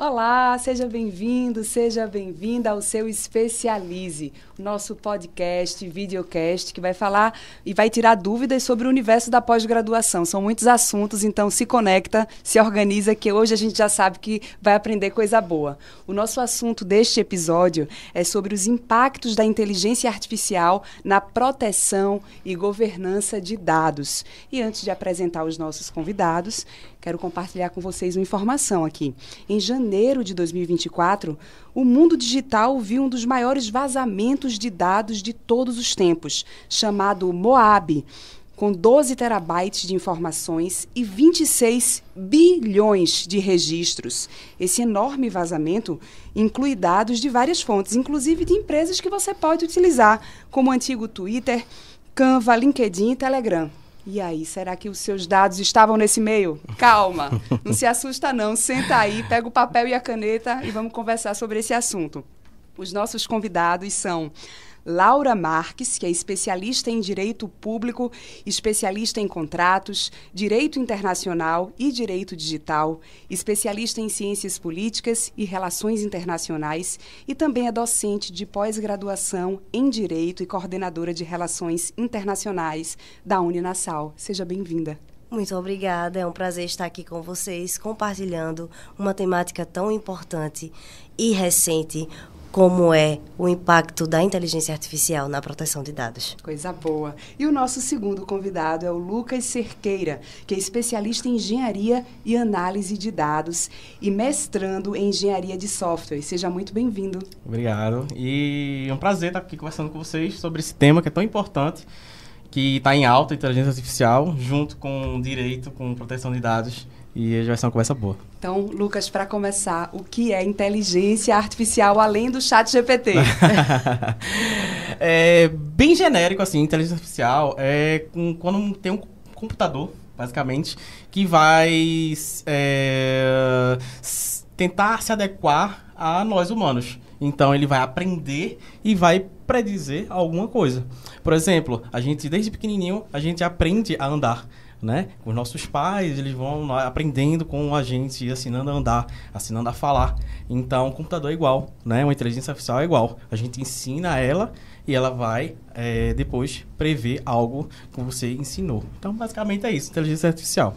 Olá, seja bem-vindo, seja bem-vinda ao seu Especialize, o nosso podcast, videocast, que vai falar e vai tirar dúvidas sobre o universo da pós-graduação. São muitos assuntos, então se conecta, se organiza, que hoje a gente já sabe que vai aprender coisa boa. O nosso assunto deste episódio é sobre os impactos da inteligência artificial na proteção e governança de dados. E antes de apresentar os nossos convidados, quero compartilhar com vocês uma informação aqui. Em janeiro de 2024, o mundo digital viu um dos maiores vazamentos de dados de todos os tempos, chamado Moab, com 12 terabytes de informações e 26 bilhões de registros. Esse enorme vazamento inclui dados de várias fontes, inclusive de empresas que você pode utilizar, como o antigo Twitter, Canva, LinkedIn e Telegram. E aí, será que os seus dados estavam nesse meio? Calma, não se assusta não, senta aí, pega o papel e a caneta e vamos conversar sobre esse assunto. Os nossos convidados são Laura Marques, que é especialista em Direito Público, especialista em contratos, Direito Internacional e Direito Digital, especialista em Ciências Políticas e Relações Internacionais e também é docente de pós-graduação em Direito e coordenadora de Relações Internacionais da Uninassal. Seja bem-vinda. Muito obrigada, é um prazer estar aqui com vocês, compartilhando uma temática tão importante e recente como é o impacto da inteligência artificial na proteção de dados. Coisa boa. E o nosso segundo convidado é o Lucas Cerqueira, que é especialista em engenharia e análise de dados e mestrando em engenharia de software. Seja muito bem-vindo. Obrigado. E é um prazer estar aqui conversando com vocês sobre esse tema que é tão importante, que está em alta, inteligência artificial, junto com direito, com proteção de dados. E hoje vai ser uma conversa boa. Então, Lucas, para começar, o que é inteligência artificial além do chat GPT? É bem genérico, assim, inteligência artificial é quando tem um computador, basicamente, que vai tentar se adequar a nós humanos. Então, ele vai aprender e vai predizer alguma coisa. Por exemplo, a gente, desde pequenininho, a gente aprende a andar, né? Os nossos pais, eles vão aprendendo com a gente, ensinando a andar, ensinando a falar. Então, o computador é igual, né? Uma inteligência artificial é igual. A gente ensina ela e ela vai, depois, prever algo que você ensinou. Então, basicamente é isso, inteligência artificial.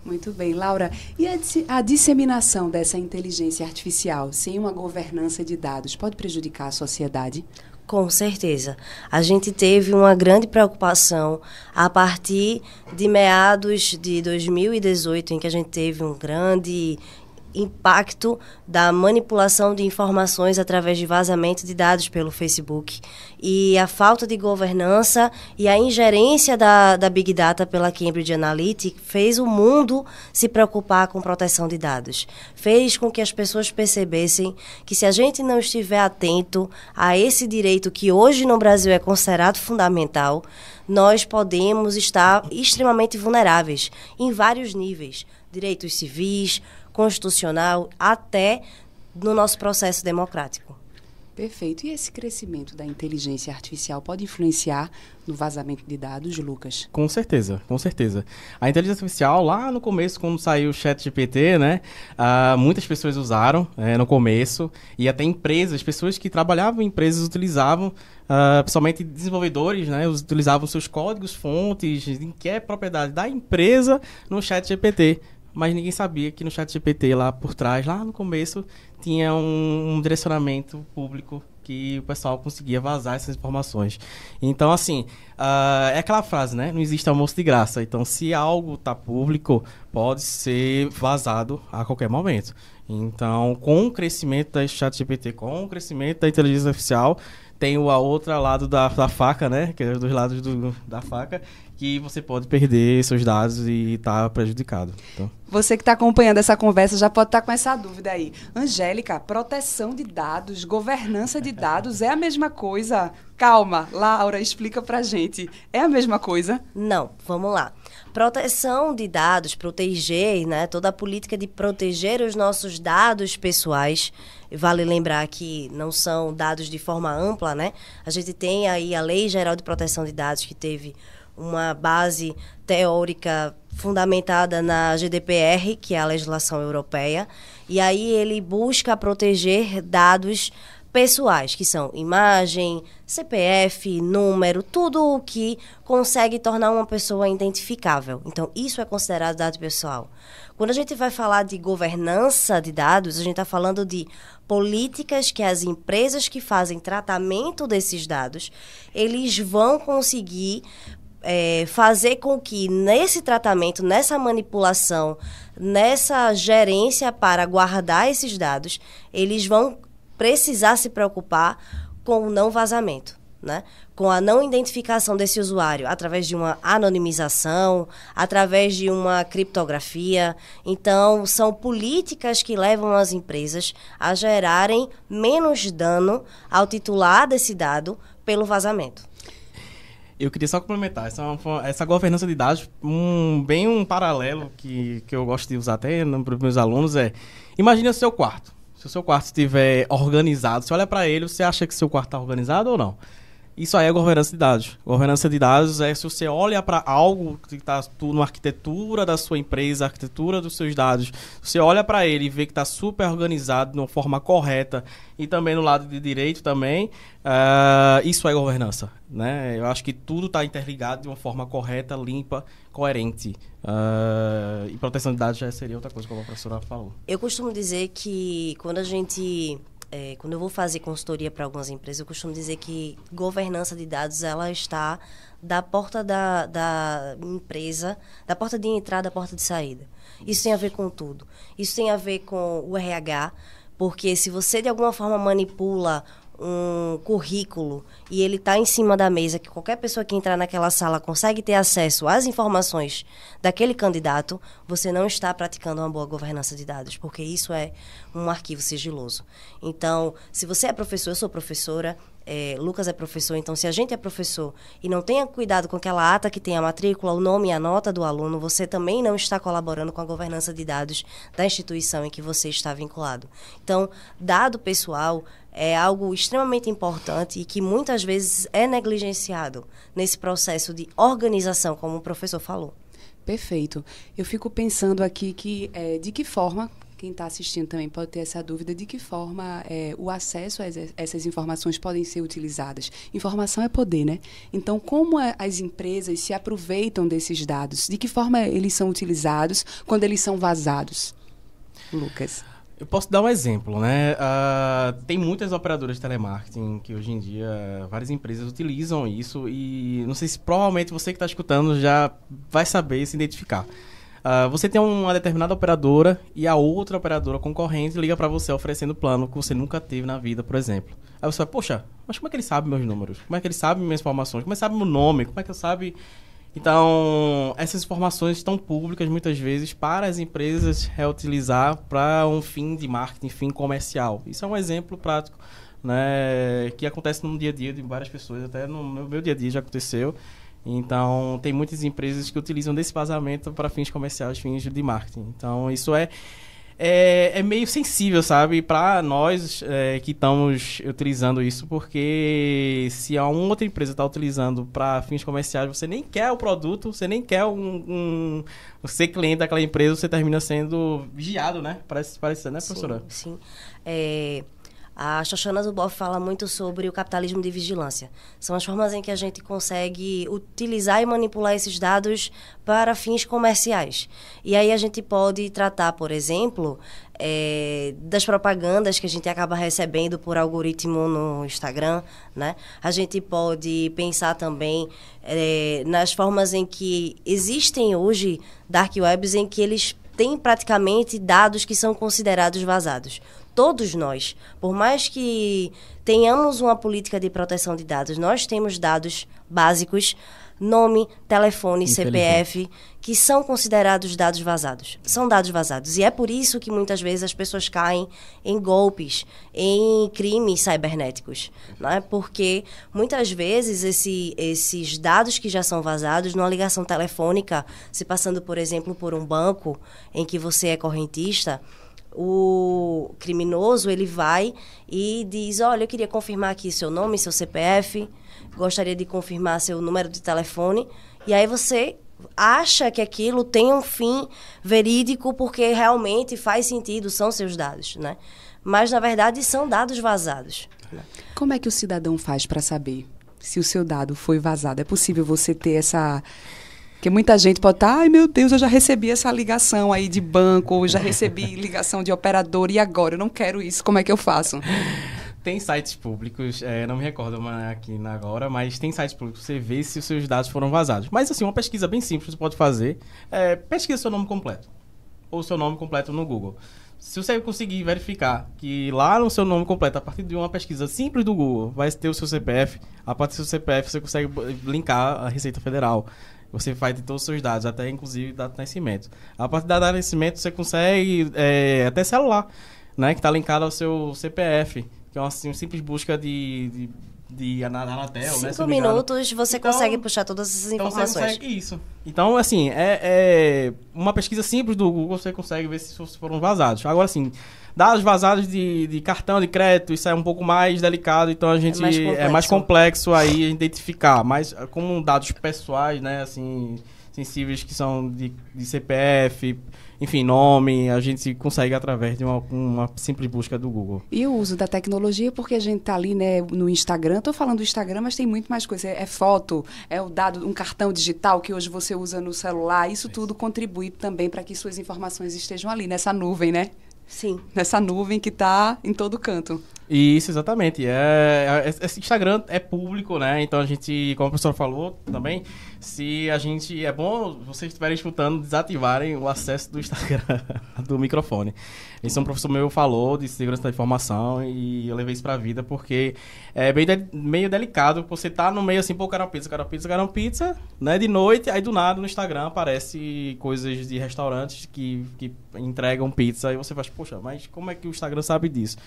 Muito bem, Laura. E a disseminação dessa inteligência artificial sem uma governança de dados pode prejudicar a sociedade? Com certeza. A gente teve uma grande preocupação a partir de meados de 2018, em que a gente teve um grande impacto da manipulação de informações através de vazamento de dados pelo Facebook. E a falta de governança e a ingerência da Big Data pela Cambridge Analytica fez o mundo se preocupar com proteção de dados. Fez com que as pessoas percebessem que se a gente não estiver atento a esse direito que hoje no Brasil é considerado fundamental, nós podemos estar extremamente vulneráveis em vários níveis. Direitos civis, constitucional, até no nosso processo democrático. Perfeito. E esse crescimento da inteligência artificial pode influenciar no vazamento de dados, Lucas? Com certeza, com certeza. A inteligência artificial, lá no começo, quando saiu o ChatGPT, né, muitas pessoas usaram no começo, e até empresas, pessoas que trabalhavam em empresas utilizavam, principalmente desenvolvedores, né, utilizavam seus códigos-fontes, em que é propriedade da empresa, no ChatGPT. Mas ninguém sabia que no ChatGPT, lá por trás, lá no começo, tinha um direcionamento público que o pessoal conseguia vazar essas informações. Então, assim, é aquela frase, né? Não existe almoço de graça. Então, se algo está público, pode ser vazado a qualquer momento. Então, com o crescimento da ChatGPT, com o crescimento da inteligência artificial, tem o outro lado da faca, né? Que é os dois lados da faca, que você pode perder seus dados e estar prejudicado. Então. Você que está acompanhando essa conversa já pode estar com essa dúvida aí. Angélica, proteção de dados, governança de dados é a mesma coisa? Calma, Laura, explica pra gente. É a mesma coisa? Não, vamos lá. Proteção de dados, proteger, né? Toda a política de proteger os nossos dados pessoais. Vale lembrar que não são dados de forma ampla, né? A gente tem aí a Lei Geral de Proteção de Dados, que teve uma base teórica fundamentada na GDPR, que é a legislação europeia, e aí ele busca proteger dados pessoais, que são imagem, CPF, número, tudo o que consegue tornar uma pessoa identificável. Então, isso é considerado dado pessoal. Quando a gente vai falar de governança de dados, a gente está falando de políticas que as empresas que fazem tratamento desses dados, eles vão conseguir fazer com que nesse tratamento, nessa manipulação, nessa gerência para guardar esses dados, eles vão precisar se preocupar com o não vazamento, né? Com a não identificação desse usuário através de uma anonimização, através de uma criptografia. Então, são políticas que levam as empresas a gerarem menos dano ao titular desse dado pelo vazamento. Eu queria só complementar, essa governança de dados, bem um paralelo que eu gosto de usar até para os meus alunos imagine o seu quarto. Se o seu quarto estiver organizado, você olha para ele, você acha que seu quarto está organizado ou não? Isso aí é governança de dados. Governança de dados é se você olha para algo que está na arquitetura da sua empresa, arquitetura dos seus dados, você olha para ele e vê que está super organizado de uma forma correta e também no lado de direito também, isso é governança, né? Eu acho que tudo está interligado de uma forma correta, limpa, coerente. E proteção de dados já seria outra coisa, como a professora falou. Eu costumo dizer que quando eu vou fazer consultoria para algumas empresas, eu costumo dizer que governança de dados, ela está da porta da empresa, da porta de entrada à porta de saída. Isso tem a ver com tudo. Isso tem a ver com o RH, porque se você de alguma forma manipula um currículo e ele está em cima da mesa, que qualquer pessoa que entrar naquela sala consegue ter acesso às informações daquele candidato, você não está praticando uma boa governança de dados, porque isso é um arquivo sigiloso. Então, se você é professor, eu sou professora, Lucas é professor, então se a gente é professor e não tenha cuidado com aquela ata que tem a matrícula, o nome e a nota do aluno, você também não está colaborando com a governança de dados da instituição em que você está vinculado. Então, dado pessoal é algo extremamente importante e que muitas vezes é negligenciado nesse processo de organização, como o professor falou. Perfeito. Eu fico pensando aqui que de que forma, quem está assistindo também pode ter essa dúvida, de que forma o acesso a essas informações podem ser utilizadas. Informação é poder, né? Então, como as empresas se aproveitam desses dados? De que forma eles são utilizados quando eles são vazados? Lucas. Eu posso dar um exemplo, né? Tem muitas operadoras de telemarketing que hoje em dia várias empresas utilizam isso e não sei se provavelmente você que está escutando já vai saber se identificar. Você tem uma determinada operadora e a outra operadora concorrente liga para você oferecendo plano que você nunca teve na vida, por exemplo. Aí você vai, poxa, mas como é que ele sabe meus números? Como é que ele sabe minhas informações? Como é que ele sabe meu nome? Como é que ele sabe... Então, essas informações estão públicas muitas vezes para as empresas reutilizar para um fim de marketing, fim comercial. Isso é um exemplo prático, né, que acontece no dia a dia de várias pessoas, até no meu dia a dia já aconteceu. Então, tem muitas empresas que utilizam desse vazamento para fins comerciais, fins de marketing. Então, isso é meio sensível, sabe, para nós que estamos utilizando isso, porque se a outra empresa está utilizando para fins comerciais, você nem quer o produto, você nem quer ser cliente daquela empresa, você termina sendo vigiado, né? Parece né, professora? Sim. A Shoshana Zuboff fala muito sobre o capitalismo de vigilância. São as formas em que a gente consegue utilizar e manipular esses dados para fins comerciais. E aí a gente pode tratar, por exemplo, das propagandas que a gente acaba recebendo por algoritmo no Instagram, né? A gente pode pensar também nas formas em que existem hoje dark webs em que eles têm praticamente dados que são considerados vazados. Todos nós, por mais que tenhamos uma política de proteção de dados, nós temos dados básicos, nome, telefone, CPF, que são considerados dados vazados. São dados vazados. E é por isso que muitas vezes as pessoas caem em golpes, em crimes cibernéticos, né? Porque muitas vezes esses dados que já são vazados, numa ligação telefônica, se passando, por exemplo, por um banco em que você é correntista, o criminoso, ele vai e diz, olha, eu queria confirmar aqui seu nome, seu CPF, gostaria de confirmar seu número de telefone, E aí você acha que aquilo tem um fim verídico porque realmente faz sentido, são seus dados, né? Mas, na verdade, são dados vazados. Né? Como é que o cidadão faz para saber se o seu dado foi vazado? É possível você ter essa... Porque muita gente pode estar, ai meu Deus, eu já recebi essa ligação aí de banco, ou já recebi ligação de operador, e agora? Eu não quero isso, como é que eu faço? Tem sites públicos, não me recordo aqui agora, mas tem sites públicos que você vê se os seus dados foram vazados. Mas assim, uma pesquisa bem simples que você pode fazer pesquisa seu nome completo, ou seu nome completo no Google. Se você conseguir verificar que lá no seu nome completo, a partir de uma pesquisa simples do Google, vai ter o seu CPF, a partir do seu CPF você consegue linkar a Receita Federal. Você vai ter todos os seus dados, até inclusive data de nascimento. A partir da data de nascimento você consegue até celular, né, que está linkado ao seu CPF, que é uma simples busca de Anatel, né? 5 minutos você consegue puxar todas essas informações. Então você consegue isso. Então, assim, uma pesquisa simples do Google, você consegue ver se foram vazados. Agora, assim, dados vazados de cartão de crédito, isso é um pouco mais delicado, então a gente é mais complexo aí identificar. Mas como dados pessoais, né, assim, sensíveis que são de CPF, enfim, nome, a gente consegue através de uma simples busca do Google. E o uso da tecnologia, porque a gente está ali, né, no Instagram, estou falando do Instagram, mas tem muito mais coisa. É foto, é o dado, um cartão digital que hoje você usa no celular, isso tudo contribui também para que suas informações estejam ali, nessa nuvem, né? Sim. Nessa nuvem que está em todo canto. Isso, exatamente. Esse Instagram é público, né? Então a gente, como a professora falou também, se a gente... É bom vocês estiverem escutando, desativarem o acesso do Instagram, do microfone. Isso um professor meu falou de segurança da informação e eu levei isso pra vida porque é meio delicado. Você tá no meio assim, pô, quero uma pizza, né? De noite, aí do nada no Instagram aparece coisas de restaurantes que entregam pizza e você faz, poxa, mas como é que o Instagram sabe disso?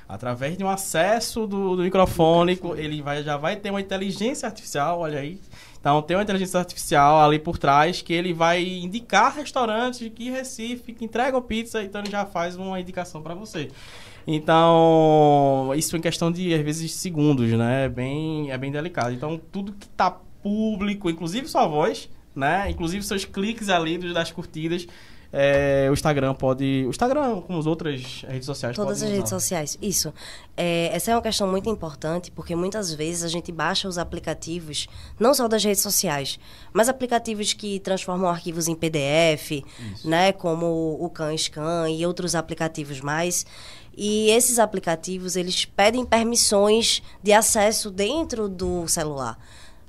Através de um acesso do microfone, ele já vai ter uma inteligência artificial, olha aí. Então, tem uma inteligência artificial ali por trás que ele vai indicar restaurantes aqui em Recife que entregam pizza, então ele já faz uma indicação para você. Então, isso em questão de, às vezes, segundos, né? É bem delicado. Então, tudo que está público, inclusive sua voz, né? Inclusive seus cliques ali das curtidas, o Instagram pode... O Instagram, como as outras redes sociais, todas as redes sociais, isso. Essa é uma questão muito importante, porque muitas vezes a gente baixa os aplicativos, não só das redes sociais, mas aplicativos que transformam arquivos em PDF, né, como o CanScan e outros aplicativos mais. E esses aplicativos, eles pedem permissões de acesso dentro do celular.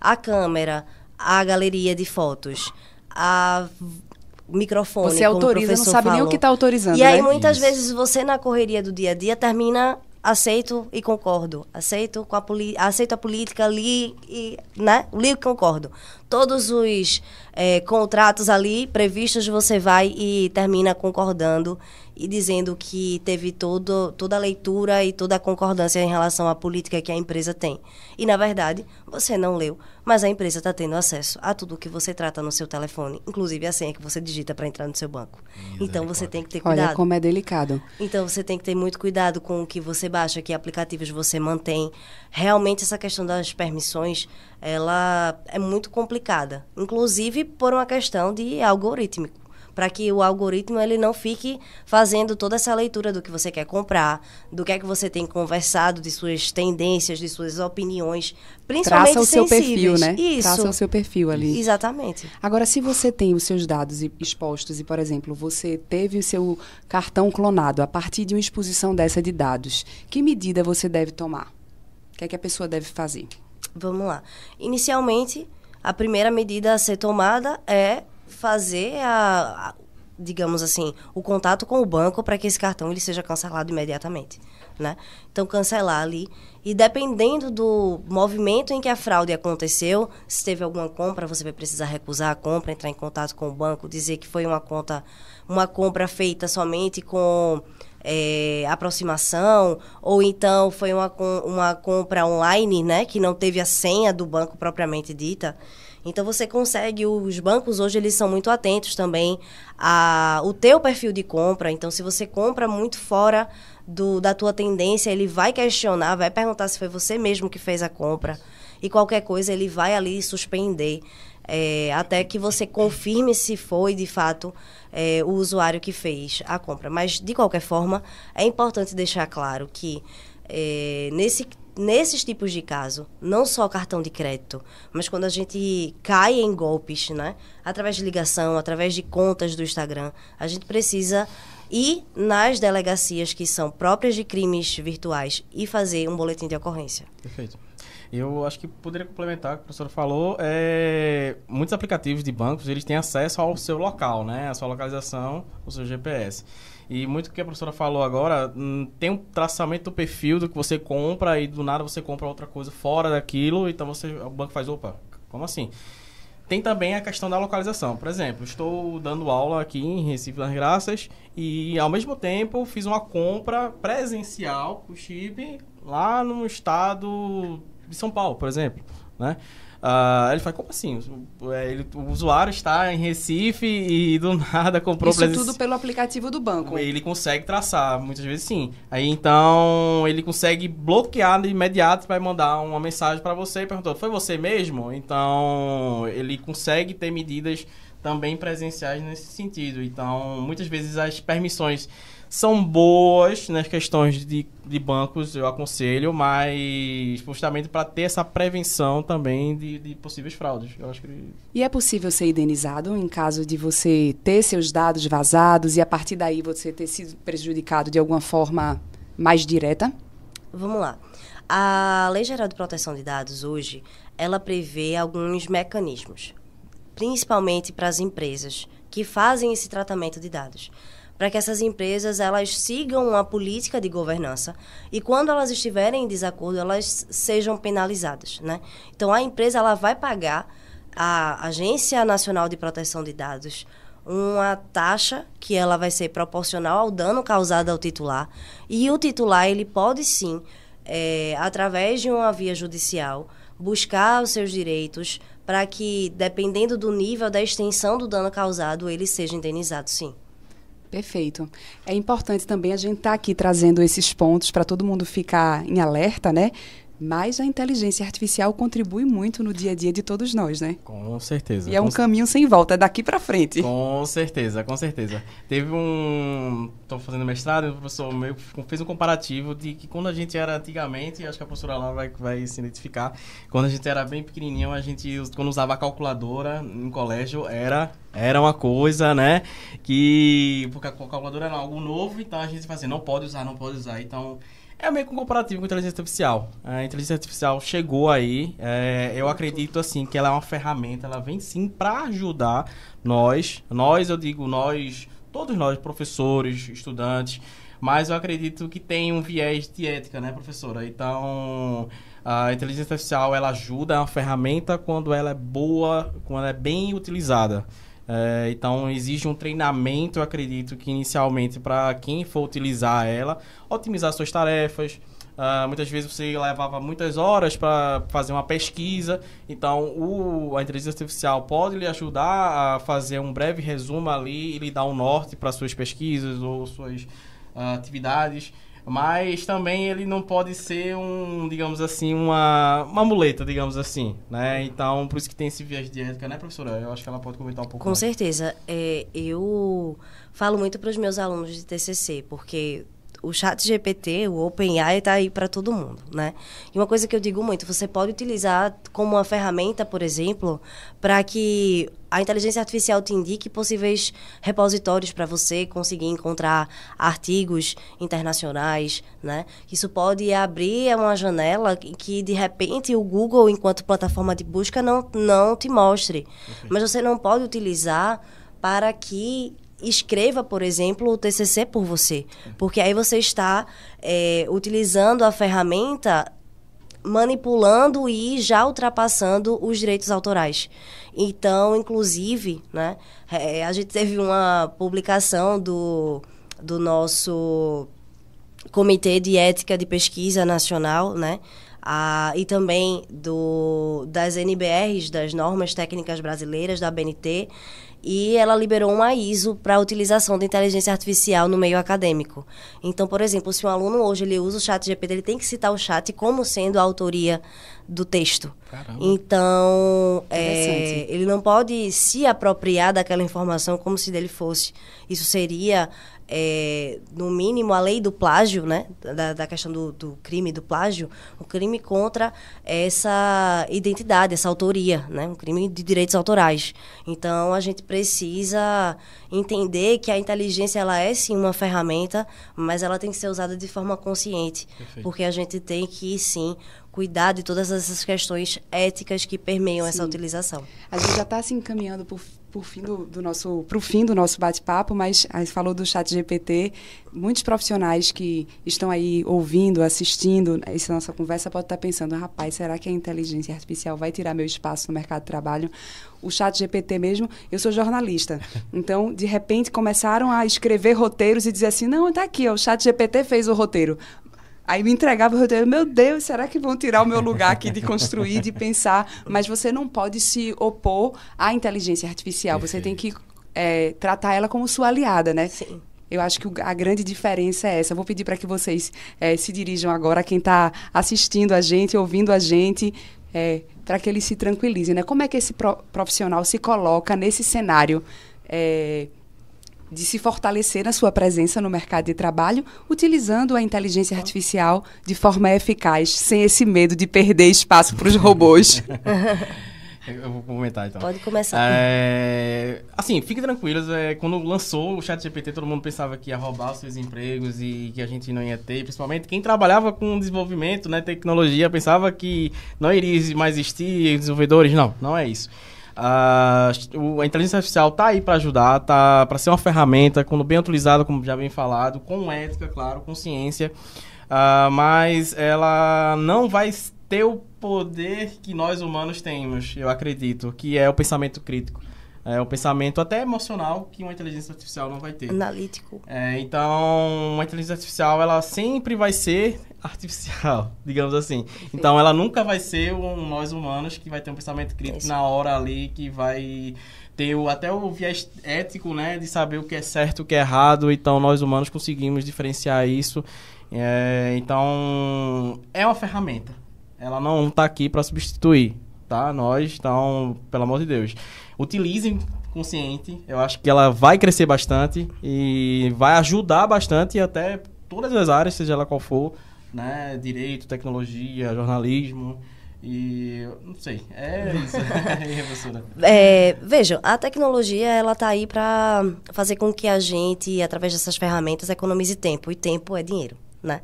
A câmera, a galeria de fotos, a microfone, você autoriza, não sabe nem o que está autorizando. E aí, né? muitas vezes, você na correria do dia a dia termina aceito e concordo. Aceito a política, li e, né? Li e concordo. Todos os contratos ali previstos, você vai e termina concordando e dizendo que teve toda a leitura e toda a concordância em relação à política que a empresa tem. E, na verdade, você não leu, mas a empresa está tendo acesso a tudo que você trata no seu telefone, inclusive a senha que você digita para entrar no seu banco. Então, você tem que ter cuidado. Olha como é delicado. Então, você tem que ter muito cuidado com o que você baixa, que aplicativos você mantém. Realmente, essa questão das permissões, ela é muito complicada. Inclusive, por uma questão de algorítmico. Para que o algoritmo ele não fique fazendo toda essa leitura do que você quer comprar, do que é que você tem conversado, de suas tendências, de suas opiniões, principalmente traça o seu sensíveis. perfil, né? Isso. Traça o seu perfil ali. Exatamente. Agora, se você tem os seus dados expostos e, por exemplo, você teve o seu cartão clonado a partir de uma exposição dessa de dados, que medida você deve tomar? O que é que a pessoa deve fazer? Vamos lá. Inicialmente, a primeira medida a ser tomada é fazer digamos assim, o contato com o banco para que esse cartão ele seja cancelado imediatamente, né? Então, cancelar ali. E dependendo do movimento em que a fraude aconteceu, se teve alguma compra, você vai precisar recusar a compra, entrar em contato com o banco, dizer que foi uma compra feita somente com aproximação, ou então foi uma compra online, né, que não teve a senha do banco propriamente dita. Então, você consegue, os bancos hoje, eles são muito atentos também ao teu perfil de compra. Então, se você compra muito fora da tua tendência, ele vai questionar, vai perguntar se foi você mesmo que fez a compra. E qualquer coisa, ele vai ali suspender até que você confirme se foi, de fato, o usuário que fez a compra. Mas, de qualquer forma, é importante deixar claro que nesses tipos de caso, não só cartão de crédito, mas quando a gente cai em golpes, né, através de ligação, através de contas do Instagram, a gente precisa ir nas delegacias que são próprias de crimes virtuais e fazer um boletim de ocorrência. Perfeito. Eu acho que poderia complementar o que a professora falou. Muitos aplicativos de bancos, eles têm acesso ao seu local, né? A sua localização, o seu GPS. E muito do que a professora falou agora, tem um traçamento do perfil do que você compra e do nada você compra outra coisa fora daquilo, então o banco faz, opa, como assim? Tem também a questão da localização. Por exemplo, estou dando aula aqui em Recife das Graças e, ao mesmo tempo, fiz uma compra presencial com o chip lá no estado de São Paulo, por exemplo, né? Ele fala, como assim? O usuário está em Recife e do nada comprou... Isso tudo pelo aplicativo do banco. Ele consegue traçar, muitas vezes sim. Aí então ele consegue bloquear de imediato para mandar uma mensagem para você e perguntou, foi você mesmo? Então ele consegue ter medidas também presenciais nesse sentido. Então muitas vezes as permissões são boas nas questões de bancos, eu aconselho, mas justamente para ter essa prevenção também de possíveis fraudes. Eu acho que... E é possível ser indenizado em caso de você ter seus dados vazados e a partir daí você ter sido prejudicado de alguma forma mais direta? Vamos lá. A Lei Geral de Proteção de Dados hoje, ela prevê alguns mecanismos, principalmente para as empresas que fazem esse tratamento de dados, para que essas empresas elas sigam a política de governança e quando elas estiverem em desacordo, elas sejam penalizadas, né? Então, a empresa ela vai pagar à Agência Nacional de Proteção de Dados uma taxa que ela vai ser proporcional ao dano causado ao titular e o titular ele pode sim, através de uma via judicial, buscar os seus direitos para que, dependendo do nível da extensão do dano causado, ele seja indenizado, sim. Perfeito. É importante também a gente estar aqui trazendo esses pontos para todo mundo ficar em alerta, né? Mas a inteligência artificial contribui muito no dia a dia de todos nós, né? Com certeza. E é um caminho sem volta, é daqui para frente. Com certeza, com certeza. Teve estou fazendo mestrado, o professor meu fez um comparativo de que quando a gente era antigamente, acho que a professora lá vai se identificar, quando a gente era bem pequenininho, quando usava a calculadora em colégio, era uma coisa, né? Porque a calculadora era algo novo, então a gente fazia, não pode usar. Então, é meio que um comparativo com a inteligência artificial. A inteligência artificial chegou aí, eu acredito assim que ela é uma ferramenta, ela vem sim para ajudar todos nós, professores, estudantes, mas eu acredito que tem um viés de ética, né, professora? Então, a inteligência artificial, ela ajuda, é uma ferramenta quando ela é boa, quando ela é bem utilizada. Então, exige um treinamento, eu acredito que inicialmente, para quem for utilizar ela, otimizar suas tarefas. Muitas vezes você levava muitas horas para fazer uma pesquisa, então a inteligência artificial pode lhe ajudar a fazer um breve resumo ali e lhe dar um norte para suas pesquisas ou suas atividades. Mas também ele não pode ser digamos assim, uma muleta, digamos assim, né? Então, por isso que tem esse viés de ética, né, professora? Eu acho que ela pode comentar um pouco mais. Com certeza. Eu falo muito para os meus alunos de TCC, porque o ChatGPT, o OpenAI, está aí para todo mundo, né? E uma coisa que eu digo muito, você pode utilizar como uma ferramenta, por exemplo, para que a inteligência artificial te indique possíveis repositórios para você conseguir encontrar artigos internacionais, né? Isso pode abrir uma janela que, de repente, o Google, enquanto plataforma de busca, não te mostre. Perfeito. Mas você não pode utilizar para que escreva, por exemplo, o TCC por você. Porque aí você está utilizando a ferramenta, manipulando e já ultrapassando os direitos autorais. Então, inclusive, né, a gente teve uma publicação do nosso Comitê de Ética de Pesquisa Nacional, né, e também das NBRs, das normas técnicas brasileiras, da ABNT, e ela liberou uma ISO para a utilização da inteligência artificial no meio acadêmico. Então, por exemplo, se um aluno hoje ele usa o ChatGPT, ele tem que citar o chat como sendo a autoria do texto. Caramba. Então, ele não pode se apropriar daquela informação como se dele fosse. Isso seria, no mínimo, a lei do plágio, né? Da questão do crime do plágio, um crime contra essa identidade, essa autoria, né? Um crime de direitos autorais. Então, a gente precisa entender que a inteligência, ela é sim uma ferramenta, mas ela tem que ser usada de forma consciente. Perfeito. Porque a gente tem que, sim, cuidar de todas essas questões éticas que permeiam essa utilização. A gente já está se encaminhando para o fim do nosso bate-papo, mas a gente falou do ChatGPT. Muitos profissionais que estão aí ouvindo, assistindo essa nossa conversa podem estar pensando, rapaz, será que a inteligência artificial vai tirar meu espaço no mercado de trabalho? O ChatGPT mesmo, eu sou jornalista. Então, de repente, começaram a escrever roteiros e dizer assim, não, está aqui, ó, o ChatGPT fez o roteiro. Aí me entregava o roteiro, meu Deus, será que vão tirar o meu lugar aqui de construir, de pensar? Mas você não pode se opor à inteligência artificial, você tem que tratar ela como sua aliada, né? Sim. Eu acho que a grande diferença é essa. Eu vou pedir para que vocês se dirijam agora a quem está assistindo a gente, ouvindo a gente, para que eles se tranquilizem, né? Como é que esse profissional se coloca nesse cenário de se fortalecer na sua presença no mercado de trabalho, utilizando a inteligência artificial de forma eficaz, sem esse medo de perder espaço para os robôs? Eu vou comentar, então. Pode começar. Assim, fiquem tranquilos. Quando lançou o ChatGPT, todo mundo pensava que ia roubar os seus empregos e que a gente não ia ter. Principalmente quem trabalhava com desenvolvimento, né, tecnologia, pensava que não iria mais existir desenvolvedores. Não, não é isso. A inteligência artificial está aí para ajudar, tá para ser uma ferramenta, quando bem utilizada, como já bem falado, com ética, claro, com ciência, mas ela não vai ter o poder que nós humanos temos, eu acredito, que é o pensamento crítico. É o pensamento até emocional que uma inteligência artificial não vai ter. Analítico. Então, uma inteligência artificial, ela sempre vai ser artificial, digamos assim. Então, ela nunca vai ser nós humanos que vai ter um pensamento crítico na hora ali, que vai ter até o viés ético, né, de saber o que é certo, o que é errado. Então, nós humanos conseguimos diferenciar isso. Então, é uma ferramenta. Ela não está aqui para substituir, tá? Então, pelo amor de Deus, utilizem consciente. Eu acho que ela vai crescer bastante e vai ajudar bastante até todas as áreas, seja ela qual for, né? Direito, tecnologia, jornalismo e não sei, é isso. Professora. Vejam, a tecnologia ela tá aí para fazer com que a gente, através dessas ferramentas, economize tempo, e tempo é dinheiro, né?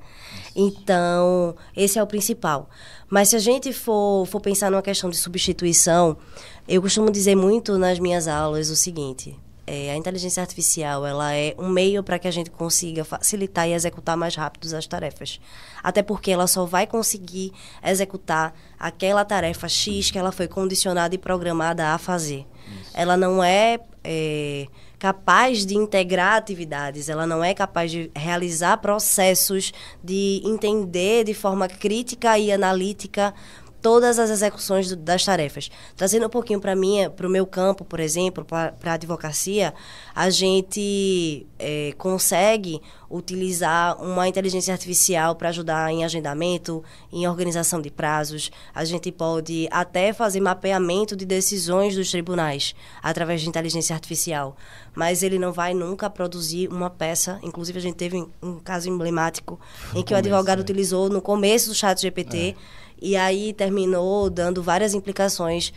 Então, esse é o principal. Mas se a gente for pensar numa questão de substituição, eu costumo dizer muito nas minhas aulas o seguinte: a inteligência artificial ela é um meio para que a gente consiga facilitar e executar mais rápido as tarefas. Até porque ela só vai conseguir executar aquela tarefa X que ela foi condicionada e programada a fazer. Isso. Ela não é capaz de integrar atividades, ela não é capaz de realizar processos, de entender de forma crítica e analítica todas as execuções das tarefas. Trazendo um pouquinho para o meu campo, por exemplo, para a advocacia, a gente consegue utilizar uma inteligência artificial para ajudar em agendamento, em organização de prazos. A gente pode até fazer mapeamento de decisões dos tribunais através de inteligência artificial. Mas ele não vai nunca produzir uma peça. Inclusive, a gente teve um caso emblemático em que o advogado utilizou no começo do ChatGPT, e aí terminou dando várias implicações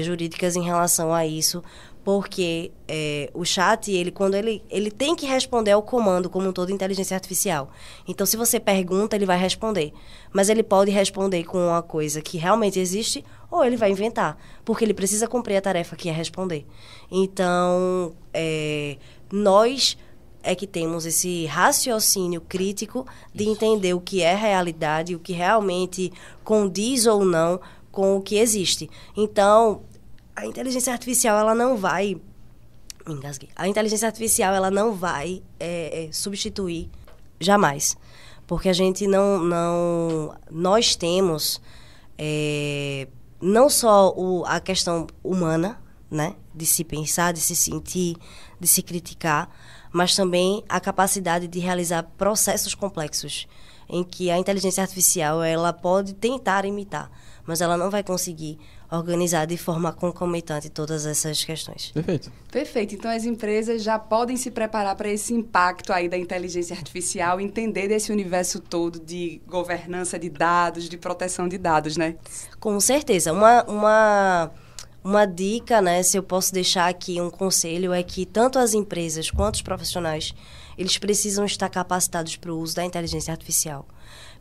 jurídicas em relação a isso, porque o chat, quando ele tem que responder ao comando, como toda inteligência artificial. Então, se você pergunta, ele vai responder. Mas ele pode responder com uma coisa que realmente existe, ou ele vai inventar, porque ele precisa cumprir a tarefa que é responder. Então, nós que temos esse raciocínio crítico de entender o que é realidade, o que realmente condiz ou não com o que existe. Então, a inteligência artificial, ela não vai... Me engasguei. A inteligência artificial, ela não vai substituir jamais. Porque a gente nós temos não só a questão humana, né? De se pensar, de se sentir, de se criticar, mas também a capacidade de realizar processos complexos, em que a inteligência artificial ela pode tentar imitar, mas ela não vai conseguir organizar de forma concomitante todas essas questões. Perfeito. Perfeito. Então, as empresas já podem se preparar para esse impacto aí da inteligência artificial, entender desse universo todo de governança de dados, de proteção de dados, né? Com certeza. Uma dica, né, se eu posso deixar aqui um conselho, é que tanto as empresas quanto os profissionais, eles precisam estar capacitados para o uso da inteligência artificial.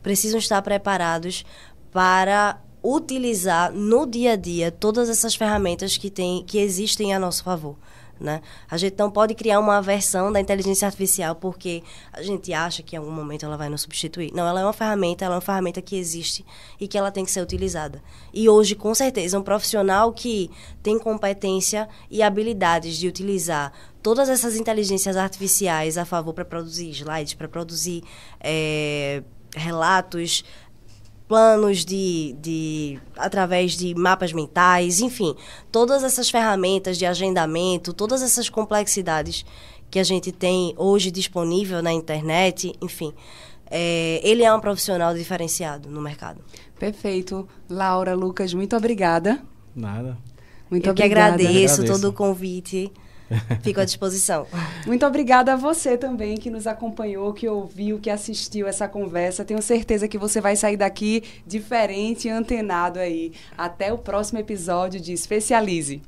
Precisam estar preparados para utilizar no dia a dia todas essas ferramentas que existem a nosso favor, né? A gente não pode criar uma versão da inteligência artificial porque a gente acha que em algum momento ela vai nos substituir. Não, ela é uma ferramenta que existe e que ela tem que ser utilizada. E hoje, com certeza, um profissional que tem competência e habilidades de utilizar todas essas inteligências artificiais a favor para produzir slides, para produzir relatos, planos através de mapas mentais, enfim, todas essas ferramentas de agendamento, todas essas complexidades que a gente tem hoje disponível na internet, enfim, ele é um profissional diferenciado no mercado. Perfeito. Laura, Lucas, muito obrigada. Nada. Muito Eu que obrigada. agradeço todo o convite. Fico à disposição. Muito obrigada a você também que nos acompanhou, que ouviu, que assistiu essa conversa. Tenho certeza que você vai sair daqui diferente e antenado aí. Até o próximo episódio de Especialize.